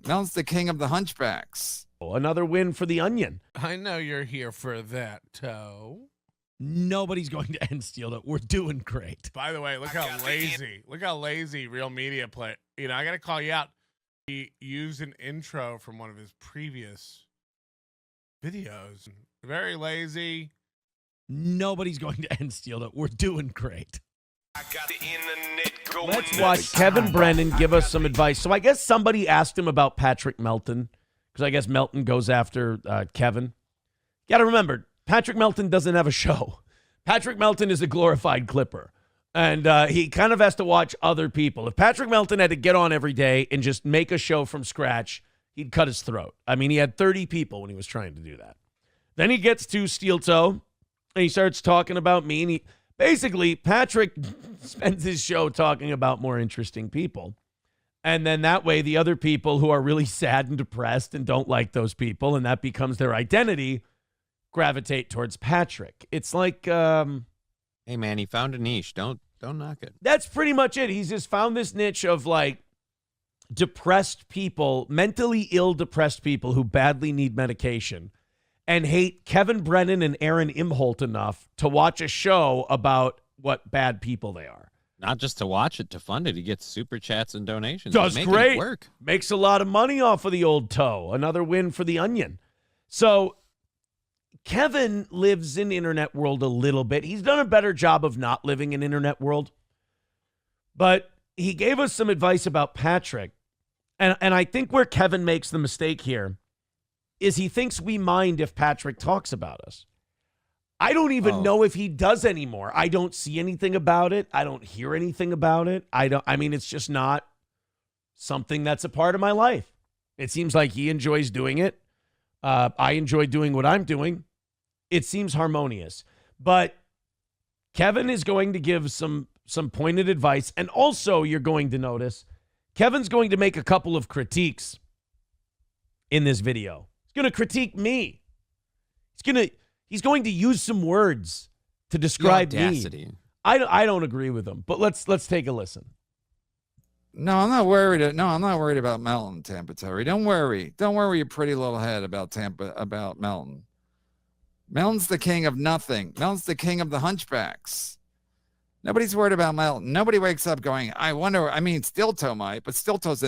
Melton's the king of the hunchbacks. Another win for the Onion. I know you're here for that, Toe. Nobody's going to end Steeltoe. We're doing great. By the way, look how lazy Real Media play. You know, I got to call you out. He used an intro from one of his previous videos. Very lazy. Nobody's going to end Steeltoe. We're doing great. I got the internet going. Let's watch Kevin Brennan give us some advice. So I guess somebody asked him about Patrick Melton, because I guess Melton goes after Kevin. You got to remember, Patrick Melton doesn't have a show. Patrick Melton is a glorified clipper. And he kind of has to watch other people. If Patrick Melton had to get on every day and just make a show from scratch, he'd cut his throat. I mean, he had 30 people when he was trying to do that. Then he gets to Steeltoe, and he starts talking about me. And basically, Patrick spends his show talking about more interesting people. And then that way, the other people who are really sad and depressed and don't like those people, and that becomes their identity, gravitate towards Patrick. It's like... hey, man, he found a niche. Don't knock it. That's pretty much it. He's just found this niche of like depressed people, mentally ill depressed people who badly need medication and hate Kevin Brennan and Aaron Imholt enough to watch a show about what bad people they are. Not just to watch it, to fund it. He gets super chats and donations. Does great. It work. Makes a lot of money off of the old toe. Another win for the Onion. So Kevin lives in internet world a little bit. He's done a better job of not living in internet world. But he gave us some advice about Patrick. And I think where Kevin makes the mistake here is he thinks we mind if Patrick talks about us. I don't even know if he does anymore. I don't see anything about it. I don't hear anything about it. I mean, it's just not something that's a part of my life. It seems like he enjoys doing it. I enjoy doing what I'm doing. It seems harmonious. But Kevin is going to give some pointed advice. And also, you're going to notice, Kevin's going to make a couple of critiques in this video. He's going to critique me. He's going to use some words to describe me. I don't agree with him, but let's take a listen. No, I'm not worried. No, I'm not worried about Melton, Tampa Terry. Don't worry, your pretty little head about Melton. Melton's the king of nothing. Melton's the king of the hunchbacks. Nobody's worried about Melton. Nobody wakes up going, I wonder. I mean, Steeltoe might, but Steeltoe's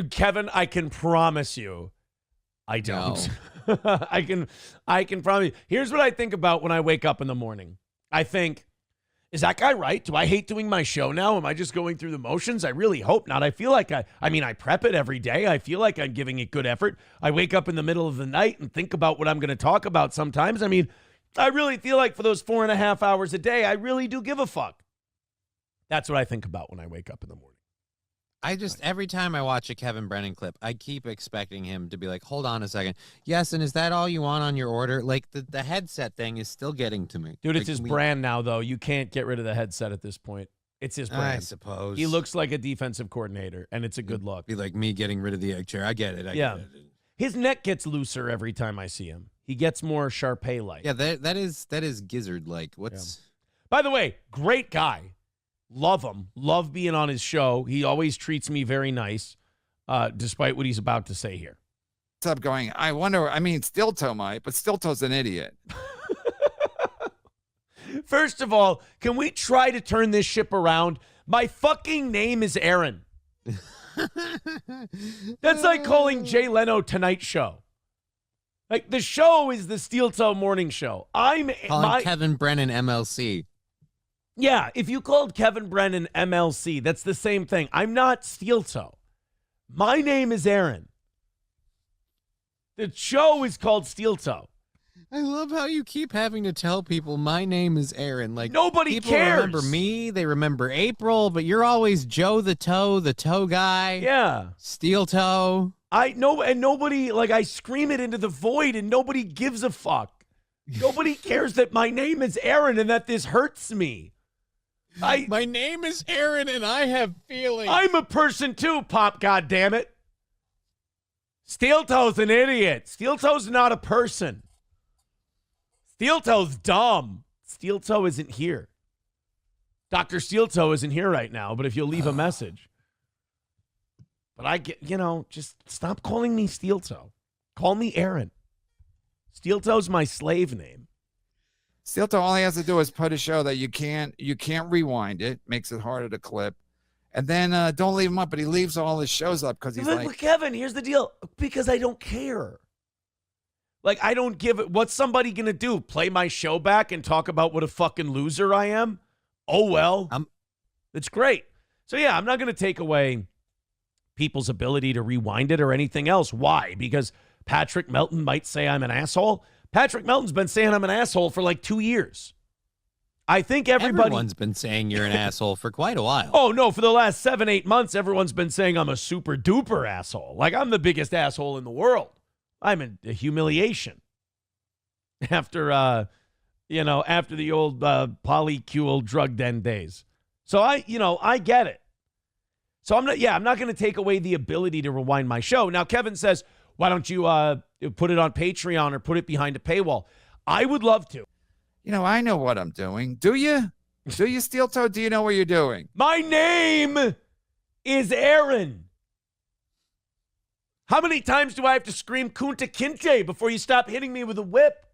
Kevin, I can promise you, I don't. No. I can promise you. Here's what I think about when I wake up in the morning. I think, is that guy right? Do I hate doing my show now? Am I just going through the motions? I really hope not. I feel like I prep it every day. I feel like I'm giving it good effort. I wake up in the middle of the night and think about what I'm going to talk about sometimes. I mean, I really feel like for those 4.5 hours a day, I really do give a fuck. That's what I think about when I wake up in the morning. Every time I watch a Kevin Brennan clip, I keep expecting him to be like, hold on a second. Yes, and is that all you want on your order? Like, the headset thing is still getting to me. Dude, it's his brand now, though. You can't get rid of the headset at this point. It's his brand. I suppose. He looks like a defensive coordinator, and it's a good look. Be like me getting rid of the egg chair. I get it. I get it. His neck gets looser every time I see him. He gets more Sharpay-like. Yeah, that is gizzard-like. What's... Yeah. By the way, great guy. Love him. Love being on his show. He always treats me very nice, despite what he's about to say here. What's up going, I wonder, I mean, Steeltoe might, but Steeltoe's an idiot. First of all, can we try to turn this ship around? My fucking name is Aaron. That's like calling Jay Leno Tonight Show. Like, the show is the Steeltoe Morning Show. Calling Kevin Brennan MLC. Yeah, if you called Kevin Brennan MLC, that's the same thing. I'm not Steeltoe. My name is Aaron. The show is called Steeltoe. I love how you keep having to tell people my name is Aaron. Like, nobody people cares. Remember me, they remember April, but you're always Joe the toe guy. Yeah. Steeltoe. I know, and nobody, like, I scream it into the void and nobody gives a fuck. Nobody cares that my name is Aaron and that this hurts me. My name is Aaron, and I have feelings. I'm a person too, Pop, goddammit. Steeltoe's an idiot. Steeltoe's not a person. Steeltoe's dumb. Steeltoe isn't here. Dr. Steeltoe isn't here right now, but if you'll leave a message. But I get, just stop calling me Steeltoe. Call me Aaron. Steeltoe's my slave name. Steeltoe, all he has to do is put a show that you can't rewind it, makes it harder to clip. And then don't leave him up, but he leaves all his shows up because he's Look, Kevin, here's the deal. Because I don't care. Like, I don't give it. What's somebody going to do? Play my show back and talk about what a fucking loser I am? Oh, well. It's great. So, yeah, I'm not going to take away people's ability to rewind it or anything else. Why? Because Patrick Melton might say I'm an asshole. Patrick Melton's been saying I'm an asshole for like 2 years. I think everyone's been saying you're an asshole for quite a while. Oh, no, for the last 7-8 months, everyone's been saying I'm a super duper asshole. Like, I'm the biggest asshole in the world. I'm a humiliation. After the old polycule drug den days. So I get it. So I'm not going to take away the ability to rewind my show. Now, Kevin says, why don't you put it on Patreon or put it behind a paywall? I would love to. I know what I'm doing. Do you? Do you, Steeltoe? Do you know what you're doing? My name is Aaron. How many times do I have to scream Kunta Kinte before you stop hitting me with a whip?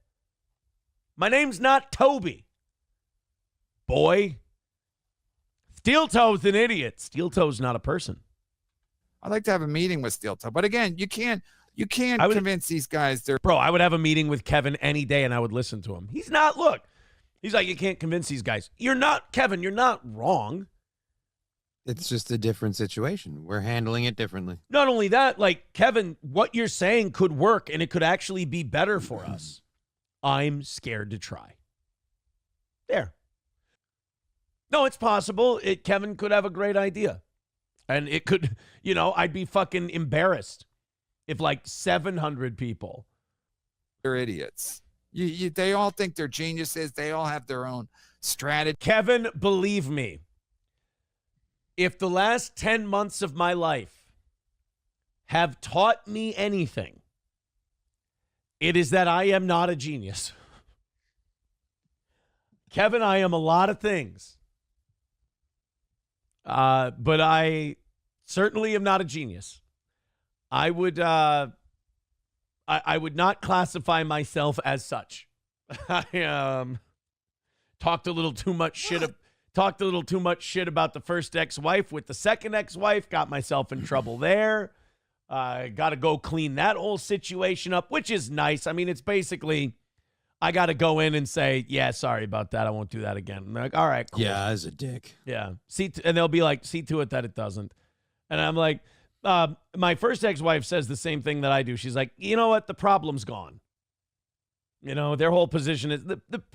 My name's not Toby. Boy. Steeltoe's an idiot. Steeltoe's not a person. I'd like to have a meeting with Steeltoe. But again, you can't convince these guys. Bro, I would have a meeting with Kevin any day and I would listen to him. He's like, you can't convince these guys. You're not, Kevin, you're not wrong. It's just a different situation. We're handling it differently. Not only that, like, Kevin, what you're saying could work and it could actually be better for us. I'm scared to try. There. No, it's possible. Kevin could have a great idea. And it could, I'd be fucking embarrassed if like 700 people. They're idiots. They all think they're geniuses. They all have their own strategy. Kevin, believe me, if the last 10 months of my life have taught me anything, it is that I am not a genius. Kevin, I am a lot of things. But I certainly am not a genius. I would not classify myself as such. I talked a little too much shit about the first ex-wife with the second ex-wife, got myself in trouble there. Got to go clean that whole situation up, which is nice. I mean, it's basically I got to go in and say, yeah, sorry about that. I won't do that again. I'm like, all right, cool. Yeah, as a dick. Yeah. And they'll be like, see to it that it doesn't. And I'm like, my first ex-wife says the same thing that I do. She's like, you know what? The problem's gone. Their whole position is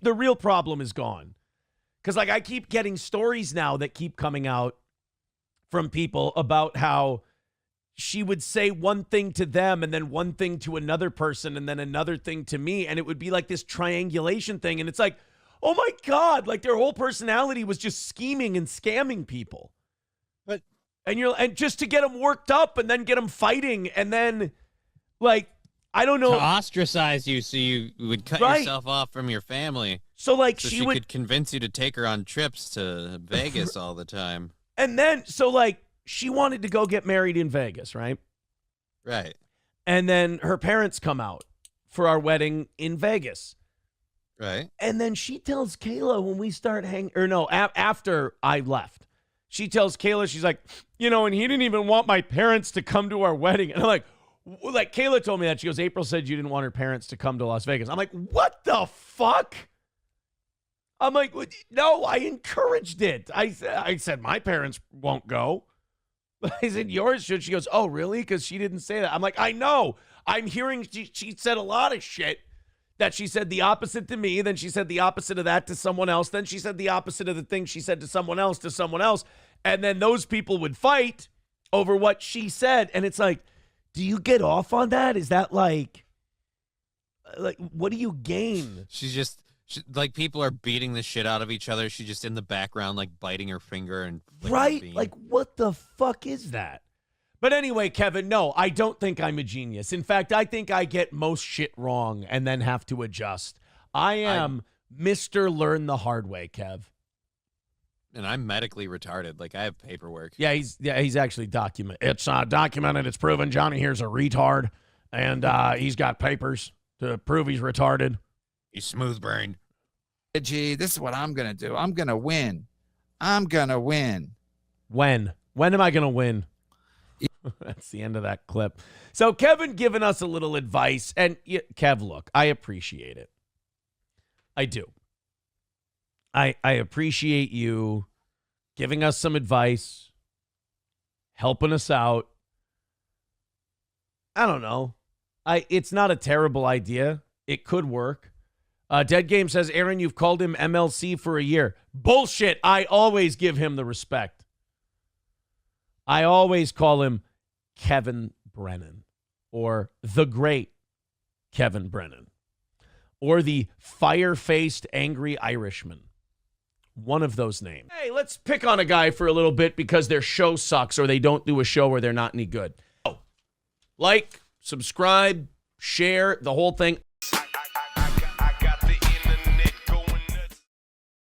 the real problem is gone. Because like I keep getting stories now that keep coming out from people about how she would say one thing to them and then one thing to another person and then another thing to me. And it would be like this triangulation thing. And it's like, oh my God, like their whole personality was just scheming and scamming people. And just to get them worked up and then get them fighting. And then like, I don't know. To ostracize you so you would cut yourself off from your family. So like she could convince you to take her on trips to Vegas all the time. And then, so like, she wanted to go get married in Vegas, right? Right. And then her parents come out for our wedding in Vegas. Right. And then she tells Kayla when we start after I left, she tells Kayla, she's like, and he didn't even want my parents to come to our wedding. And I'm like Kayla told me that. She goes, April said you didn't want her parents to come to Las Vegas. I'm like, what the fuck? I'm like, no, I encouraged it. I said, my parents won't go. I said, yours should. She goes, oh, really? Because she didn't say that. I'm like, I know. I'm hearing she said a lot of shit that she said the opposite to me. Then she said the opposite of that to someone else. Then she said the opposite of the thing she said to someone else. And then those people would fight over what she said. And it's like, do you get off on that? Is that like what do you gain? Like people are beating the shit out of each other. She's just in the background, like biting her finger and right. Like what the fuck is that? But anyway, Kevin, no, I don't think I'm a genius. In fact, I think I get most shit wrong and then have to adjust. I am Mr. Learn the hard way, Kev. And I'm medically retarded. Like, I have paperwork. Yeah, he's actually documented. It's documented. It's proven Johnny here's a retard, and he's got papers to prove he's retarded. He's smooth brained. Gee, this is what I'm gonna do. I'm gonna win. I'm gonna win. When am I gonna win? That's the end of that clip. So Kevin giving us a little advice, and Kev, look, I appreciate it. I do. I appreciate you giving us some advice, helping us out. I don't know. It's not a terrible idea. It could work. Dead Game says, Aaron, you've called him MLC for a year. Bullshit. I always give him the respect. I always call him Kevin Brennan, or the great Kevin Brennan, or the fire-faced angry Irishman. One of those names. Hey, let's pick on a guy for a little bit because their show sucks or they don't do a show where they're not any good. Like, subscribe, share, the whole thing.